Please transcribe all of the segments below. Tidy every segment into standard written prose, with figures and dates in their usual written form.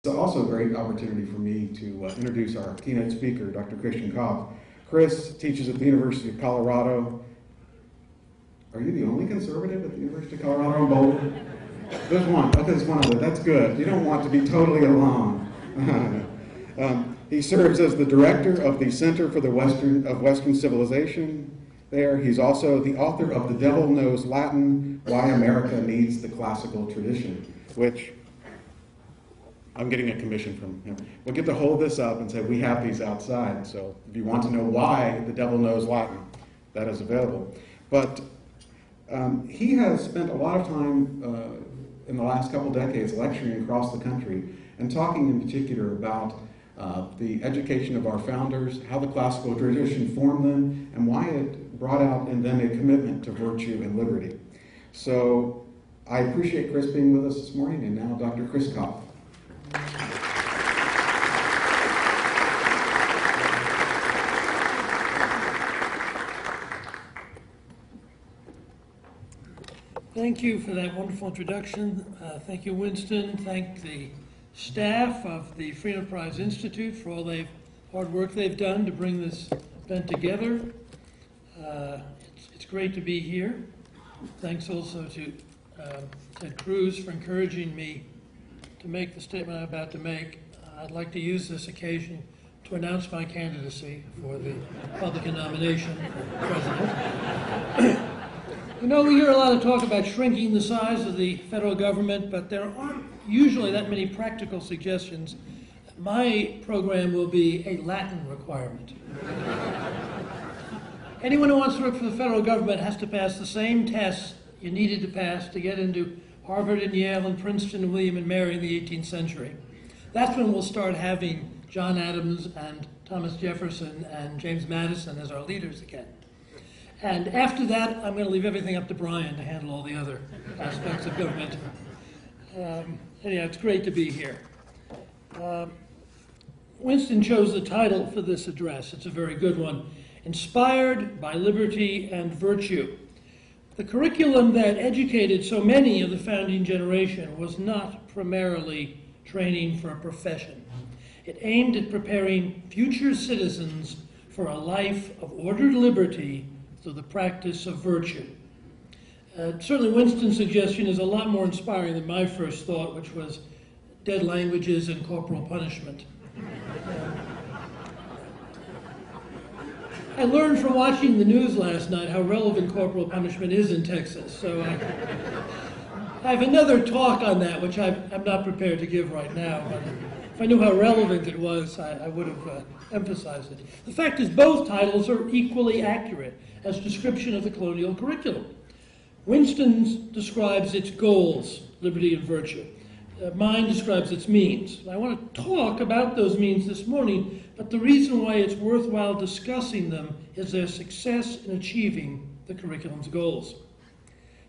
It's also a great opportunity for me to introduce our keynote speaker, Dr. Christian Kopff. Chris teaches at the University of Colorado. Are you the only conservative at the University of Colorado in Boulder? There's one. Okay, there's one other. That's good. You don't want to be totally alone. He serves as the director of the Center for the Western Civilization there. He's also the author of The Devil Knows Latin, Why America Needs the Classical Tradition, which I'm getting a commission from him. We'll get to hold this up and say we have these outside. So if you want to know why the devil knows Latin, that is available. But he has spent a lot of time in the last couple decades lecturing across the country and talking in particular about the education of our founders, how the classical tradition formed them, and why it brought out in them a commitment to virtue and liberty. So I appreciate Chris being with us this morning, and now Dr. Chris Kopff. Thank you for that wonderful introduction. Thank you, Winston. Thank the staff of the Free Enterprise Institute for all the hard work they've done to bring this event together. It's great to be here. Thanks also to Ted Cruz for encouraging me to make the statement I'm about to make. I'd like to use this occasion to announce my candidacy for the Republican nomination for president. You know, we hear a lot of talk about shrinking the size of the federal government, but there aren't usually that many practical suggestions. My program will be a Latin requirement. Anyone who wants to work for the federal government has to pass the same tests you needed to pass to get into Harvard and Yale and Princeton and William and Mary in the 18th century. That's when we'll start having John Adams and Thomas Jefferson and James Madison as our leaders again. And after that, I'm going to leave everything up to Brian to handle all the other aspects of government. Anyhow, it's great to be here. Winston chose the title for this address. It's a very good one. Inspired by Liberty and Virtue. The curriculum that educated so many of the founding generation was not primarily training for a profession. It aimed at preparing future citizens for a life of ordered liberty through the practice of virtue. Certainly Winston's suggestion is a lot more inspiring than my first thought, which was dead languages and corporal punishment. I learned from watching the news last night how relevant corporal punishment is in Texas, so I have another talk on that, which I'm not prepared to give right now, but if I knew how relevant it was, I would have emphasized it. The fact is, both titles are equally accurate as description of the colonial curriculum. Winston describes its goals, liberty and virtue. Mine describes its means. I want to talk about those means this morning, but the reason why it's worthwhile discussing them is their success in achieving the curriculum's goals.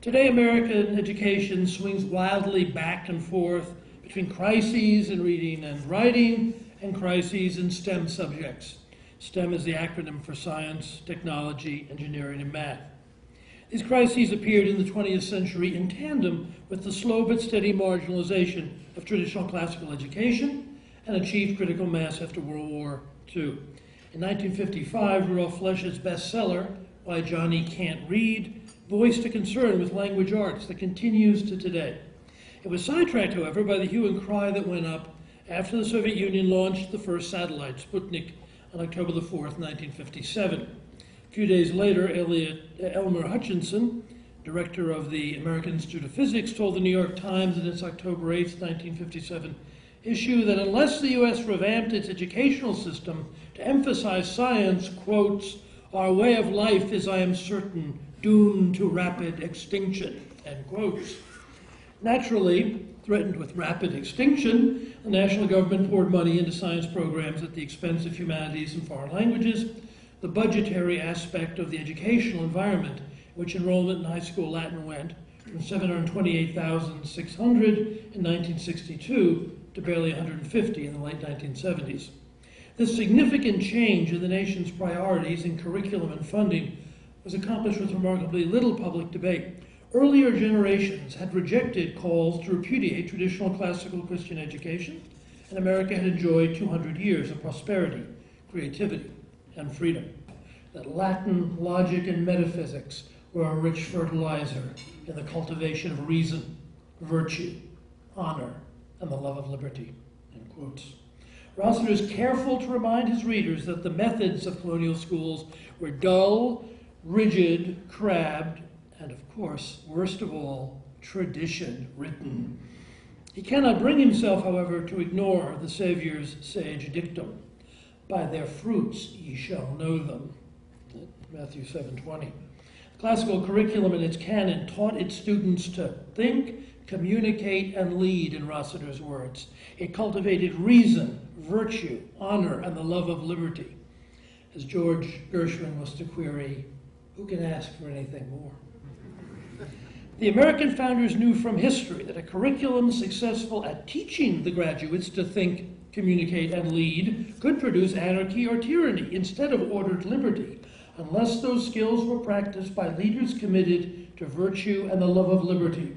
Today, American education swings wildly back and forth between crises in reading and writing and crises in STEM subjects. STEM is the acronym for science, technology, engineering, and math. These crises appeared in the 20th century in tandem with the slow but steady marginalization of traditional classical education and achieved critical mass after World War II. In 1955, Rudolph Flesch's bestseller, Why Johnny Can't Read, voiced a concern with language arts that continues to today. It was sidetracked, however, by the hue and cry that went up after the Soviet Union launched the first satellite, Sputnik, on October the 4th, 1957. A few days later, Elmer Hutchinson, director of the American Institute of Physics, told the New York Times in its October 8, 1957 issue that unless the U.S. revamped its educational system to emphasize science, quotes, our way of life is, I am certain, doomed to rapid extinction, end quotes. Naturally, threatened with rapid extinction, the national government poured money into science programs at the expense of humanities and foreign languages. The budgetary aspect of the educational environment, in which enrollment in high school Latin went from 728,600 in 1962 to barely 150 in the late 1970s. This significant change in the nation's priorities in curriculum and funding was accomplished with remarkably little public debate. Earlier generations had rejected calls to repudiate traditional classical Christian education and America had enjoyed 200 years of prosperity, creativity, and freedom. That Latin, logic, and metaphysics were a rich fertilizer in the cultivation of reason, virtue, honor, and the love of liberty, end quotes. Rossiter is careful to remind his readers that the methods of colonial schools were dull, rigid, crabbed, and of course, worst of all, tradition-written. He cannot bring himself, however, to ignore the Savior's sage dictum, "By their fruits ye shall know them," Matthew 7:20. The classical curriculum and its canon taught its students to think, communicate, and lead, in Rossiter's words. It cultivated reason, virtue, honor, and the love of liberty. As George Gershwin was to query, who can ask for anything more? The American founders knew from history that a curriculum successful at teaching the graduates to think, communicate, and lead could produce anarchy or tyranny instead of ordered liberty, unless those skills were practiced by leaders committed to virtue and the love of liberty.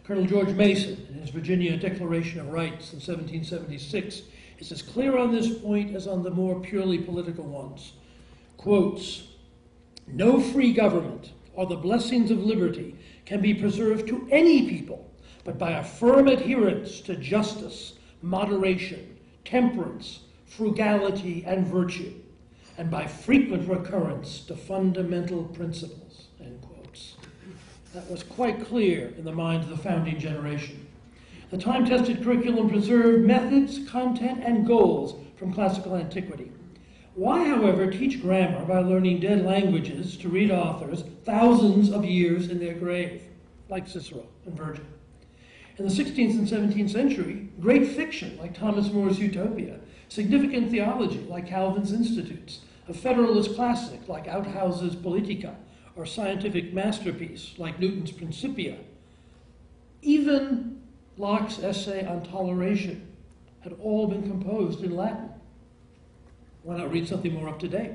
Colonel George Mason, in his Virginia Declaration of Rights in 1776, is as clear on this point as on the more purely political ones. Quotes, "No free government or the blessings of liberty can be preserved to any people, but by a firm adherence to justice, moderation, temperance, frugality, and virtue, and by frequent recurrence to fundamental principles," end quotes. That was quite clear in the mind of the founding generation. The time-tested curriculum preserved methods, content, and goals from classical antiquity. Why, however, teach grammar by learning dead languages to read authors thousands of years in their grave, like Cicero and Virgil? In the 16th and 17th century, great fiction like Thomas More's Utopia, significant theology like Calvin's Institutes, a federalist classic like Outhouse's Politica, or scientific masterpiece like Newton's Principia, even Locke's essay on toleration, had all been composed in Latin. Why not read something more up to date?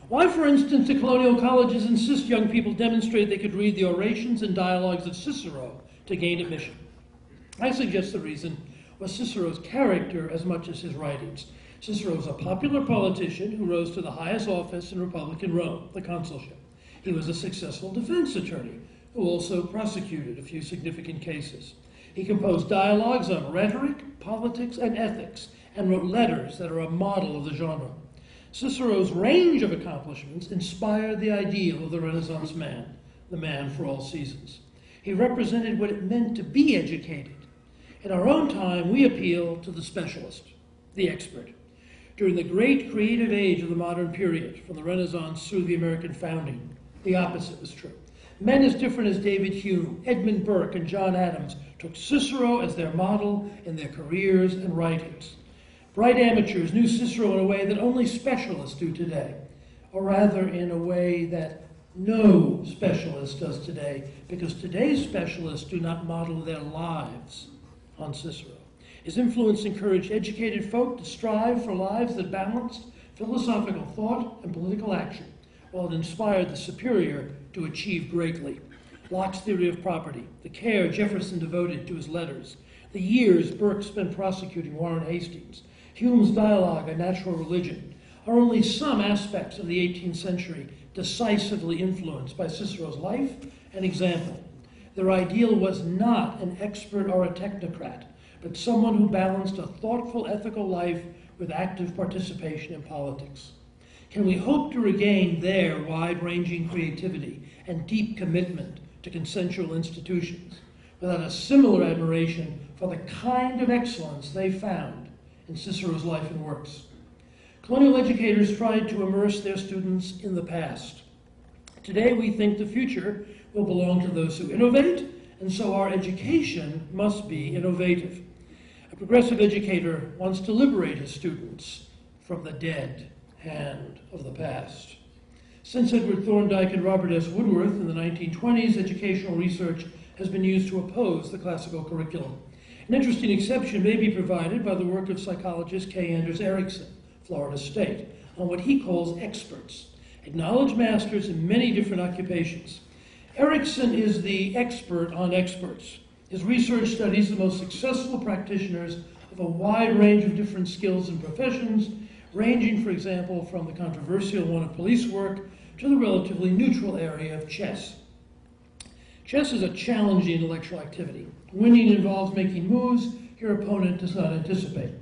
Why, for instance, do colonial colleges insist young people demonstrate they could read the orations and dialogues of Cicero to gain admission? I suggest the reason was Cicero's character as much as his writings. Cicero was a popular politician who rose to the highest office in Republican Rome, the consulship. He was a successful defense attorney who also prosecuted a few significant cases. He composed dialogues on rhetoric, politics, and ethics, and wrote letters that are a model of the genre. Cicero's range of accomplishments inspired the ideal of the Renaissance man, the man for all seasons. He represented what it meant to be educated. In our own time, we appeal to the specialist, the expert. During the great creative age of the modern period, from the Renaissance through the American founding, the opposite was true. Men as different as David Hume, Edmund Burke, and John Adams took Cicero as their model in their careers and writings. Bright amateurs knew Cicero in a way that only specialists do today, or rather in a way that no specialist does today, because today's specialists do not model their lives on Cicero. His influence encouraged educated folk to strive for lives that balanced philosophical thought and political action, while it inspired the superior to achieve greatly. Locke's theory of property, the care Jefferson devoted to his letters, the years Burke spent prosecuting Warren Hastings, Hume's dialogue on natural religion, are only some aspects of the 18th century decisively influenced by Cicero's life and example. Their ideal was not an expert or a technocrat, but someone who balanced a thoughtful ethical life with active participation in politics. Can we hope to regain their wide-ranging creativity and deep commitment to consensual institutions without a similar admiration for the kind of excellence they found in Cicero's life and works? Colonial educators tried to immerse their students in the past. Today we think the future will belong to those who innovate, and so our education must be innovative. A progressive educator wants to liberate his students from the dead hand of the past. Since Edward Thorndike and Robert S. Woodworth in the 1920s, educational research has been used to oppose the classical curriculum. An interesting exception may be provided by the work of psychologist K. Anders Ericsson, Florida State, on what he calls experts, acknowledged masters in many different occupations. Ericsson is the expert on experts. His research studies the most successful practitioners of a wide range of different skills and professions, ranging, for example, from the controversial one of police work to the relatively neutral area of chess. Chess is a challenging intellectual activity. Winning involves making moves your opponent does not anticipate.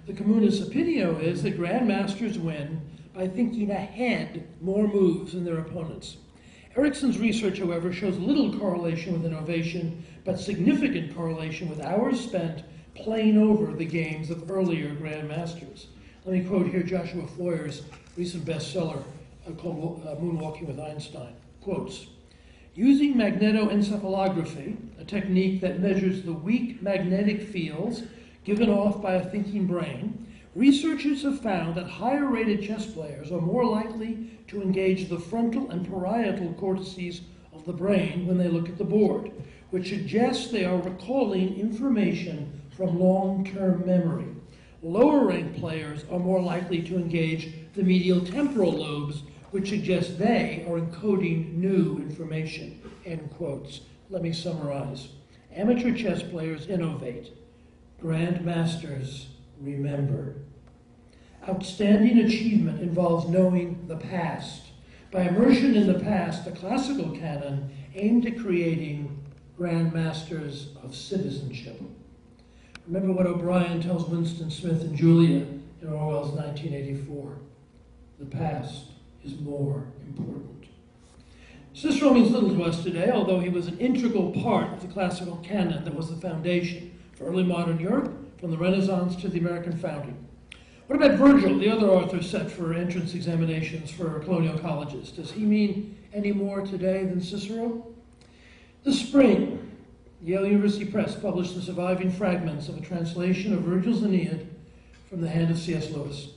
The communis opinio is that grandmasters win by thinking ahead more moves than their opponents. Ericsson's research, however, shows little correlation with innovation, but significant correlation with hours spent playing over the games of earlier grandmasters. Let me quote here Joshua Foyer's recent bestseller called Moonwalking with Einstein. Quotes, "Using magnetoencephalography, a technique that measures the weak magnetic fields given off by a thinking brain, researchers have found that higher-rated chess players are more likely to engage the frontal and parietal cortices of the brain when they look at the board, which suggests they are recalling information from long-term memory. Lower-ranked players are more likely to engage the medial temporal lobes, which suggests they are encoding new information." End quotes. Let me summarize. Amateur chess players innovate. Grandmasters remember. Outstanding achievement involves knowing the past. By immersion in the past, the classical canon aimed at creating grandmasters of citizenship. Remember what O'Brien tells Winston Smith and Julia in Orwell's 1984. The past is more important. Cicero means little to us today, although he was an integral part of the classical canon that was the foundation for early modern Europe, from the Renaissance to the American founding. What about Virgil, the other author set for entrance examinations for colonial colleges? Does he mean any more today than Cicero? This spring, Yale University Press published the surviving fragments of a translation of Virgil's Aeneid from the hand of C.S. Lewis.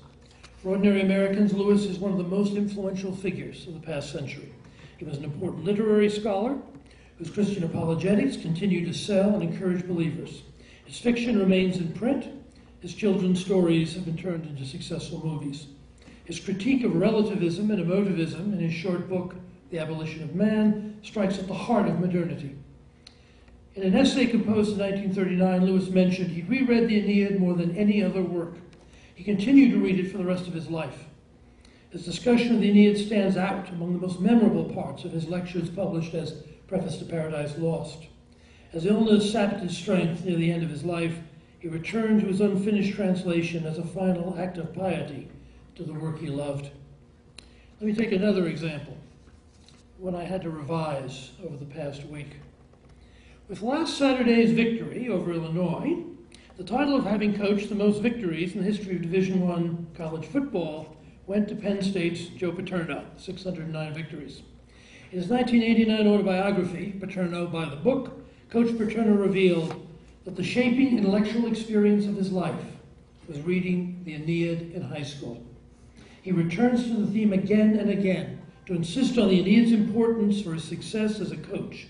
For ordinary Americans, Lewis is one of the most influential figures of the past century. He was an important literary scholar whose Christian apologetics continue to sell and encourage believers. His fiction remains in print. His children's stories have been turned into successful movies. His critique of relativism and emotivism in his short book, The Abolition of Man, strikes at the heart of modernity. In an essay composed in 1939, Lewis mentioned he'd reread the Aeneid more than any other work. He continued to read it for the rest of his life. His discussion of the Aeneid stands out among the most memorable parts of his lectures published as Preface to Paradise Lost. As illness sapped his strength near the end of his life, he returned to his unfinished translation as a final act of piety to the work he loved. Let me take another example, one I had to revise over the past week. With last Saturday's victory over Illinois, the title of having coached the most victories in the history of Division I college football went to Penn State's Joe Paterno, 609 victories. In his 1989 autobiography, Paterno by the Book, Coach Paterno revealed that the shaping intellectual experience of his life was reading the Aeneid in high school. He returns to the theme again and again to insist on the Aeneid's importance for his success as a coach.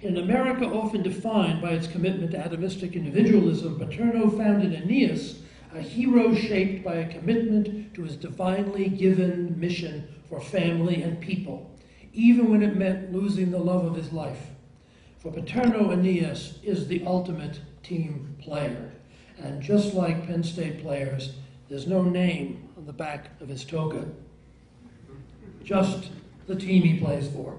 In an America often defined by its commitment to atomistic individualism, Paterno found in Aeneas a hero shaped by a commitment to his divinely given mission for family and people, even when it meant losing the love of his life. For Paterno, Aeneas is the ultimate team player. And just like Penn State players, there's no name on the back of his toga, just the team he plays for.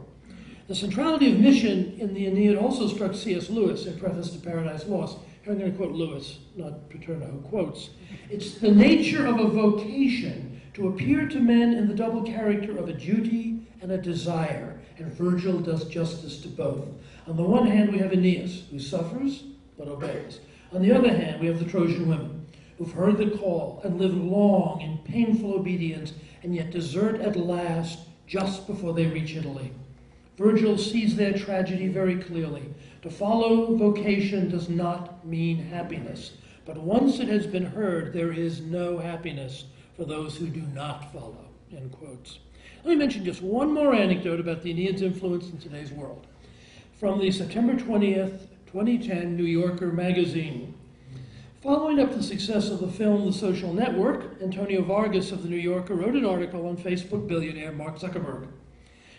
The centrality of mission in the Aeneid also struck C.S. Lewis in Preface to Paradise Lost. Here I'm going to quote Lewis, not Paterno, who quotes, "It's the nature of a vocation to appear to men in the double character of a duty and a desire, and Virgil does justice to both. On the one hand, we have Aeneas, who suffers but obeys. On the other hand, we have the Trojan women, who've heard the call and live long in painful obedience, and yet desert at last just before they reach Italy. Virgil sees their tragedy very clearly. To follow vocation does not mean happiness, but once it has been heard, there is no happiness for those who do not follow." End quotes. Let me mention just one more anecdote about the Aeneid's influence in today's world. From the September 20th, 2010 New Yorker magazine. Following up the success of the film The Social Network, Antonio Vargas of The New Yorker wrote an article on Facebook billionaire Mark Zuckerberg.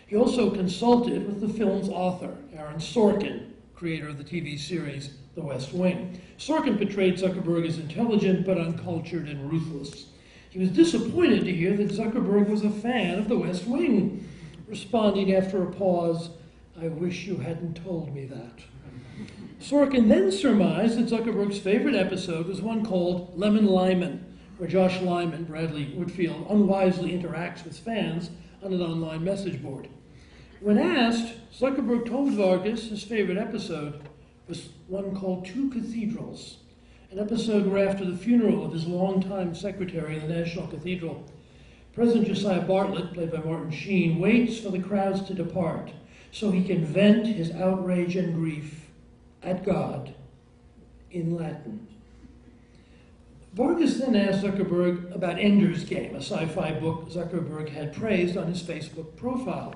He also consulted with the film's author, Aaron Sorkin, creator of the TV series The West Wing. Sorkin portrayed Zuckerberg as intelligent but uncultured and ruthless. He was disappointed to hear that Zuckerberg was a fan of The West Wing, responding after a pause, "I wish you hadn't told me that." Sorkin then surmised that Zuckerberg's favorite episode was one called Lemon Lyman, where Josh Lyman, Bradley Whitfield, unwisely interacts with fans on an online message board. When asked, Zuckerberg told Vargas his favorite episode was one called Two Cathedrals, an episode where after the funeral of his longtime secretary in the National Cathedral, President Josiah Bartlett, played by Martin Sheen, waits for the crowds to depart so he can vent his outrage and grief at God in Latin. Vargas then asked Zuckerberg about Ender's Game, a sci-fi book Zuckerberg had praised on his Facebook profile.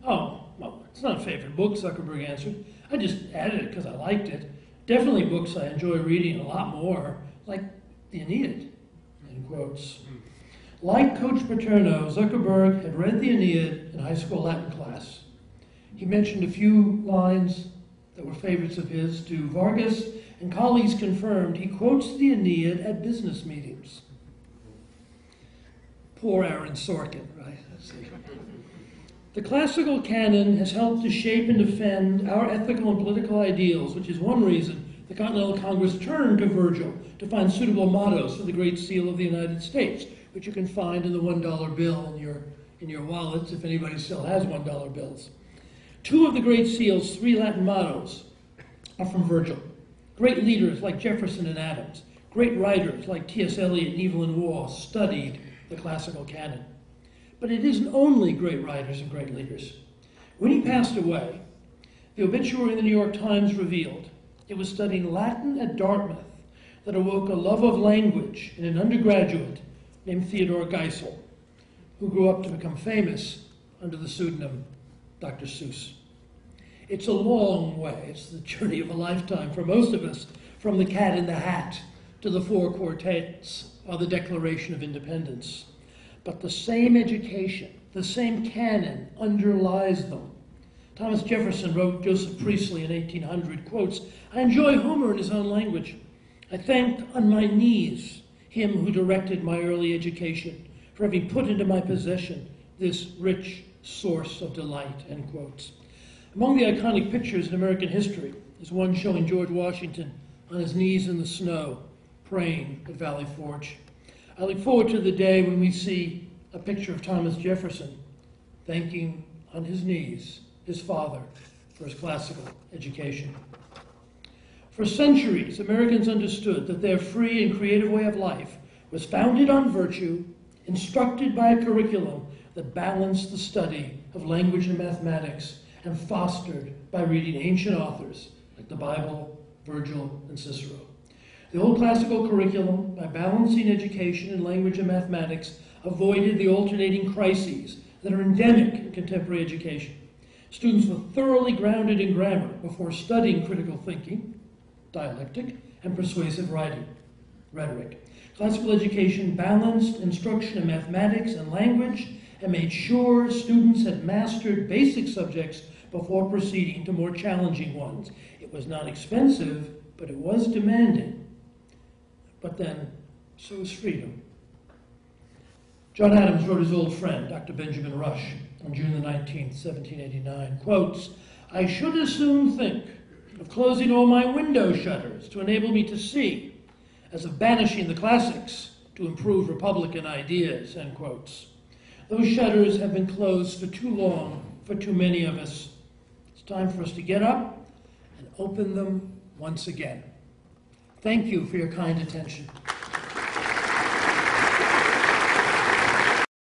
"Oh, well, it's not a favorite book," Zuckerberg answered. "I just added it because I liked it. Definitely books I enjoy reading a lot more, like the Aeneid," in quotes. Like Coach Paterno, Zuckerberg had read the Aeneid in high school Latin class. He mentioned a few lines that were favorites of his to Vargas, and colleagues confirmed he quotes the Aeneid at business meetings. Poor Aaron Sorkin, right? Let's see. The classical canon has helped to shape and defend our ethical and political ideals, which is one reason the Continental Congress turned to Virgil to find suitable mottos for the Great Seal of the United States, which you can find in the $1 bill in your wallets, if anybody still has $1 bills. Two of the Great Seal's 3 Latin mottos are from Virgil. Great leaders like Jefferson and Adams, great writers like T.S. Eliot and Evelyn Waugh studied the classical canon. But it isn't only great writers and great leaders. When he passed away, the obituary in the New York Times revealed it was studying Latin at Dartmouth that awoke a love of language in an undergraduate named Theodore Geisel, who grew up to become famous under the pseudonym Dr. Seuss. It's a long way. It's the journey of a lifetime for most of us, from the Cat in the Hat to the 4 quartets or the Declaration of Independence. But the same education, the same canon underlies them. Thomas Jefferson wrote Joseph Priestley in 1800, quotes, "I enjoy Homer in his own language. I thank on my knees him who directed my early education for having put into my possession this rich source of delight," end quotes. Among the iconic pictures in American history is one showing George Washington on his knees in the snow, praying at Valley Forge. I look forward to the day when we see a picture of Thomas Jefferson thanking on his knees his father for his classical education. For centuries, Americans understood that their free and creative way of life was founded on virtue, instructed by a curriculum that balanced the study of language and mathematics, and fostered by reading ancient authors like the Bible, Virgil, and Cicero. The old classical curriculum, by balancing education in language and mathematics, avoided the alternating crises that are endemic in contemporary education. Students were thoroughly grounded in grammar before studying critical thinking, dialectic, and persuasive writing, rhetoric. Classical education balanced instruction in mathematics and language and made sure students had mastered basic subjects before proceeding to more challenging ones. It was not expensive, but it was demanding. But then, so is freedom. John Adams wrote his old friend, Dr. Benjamin Rush, on June the 19th, 1789, quotes, "I should as soon think of closing all my window shutters to enable me to see, as of banishing the classics to improve Republican ideas," end quotes. Those shutters have been closed for too long for too many of us. It's time for us to get up and open them once again. Thank you for your kind attention.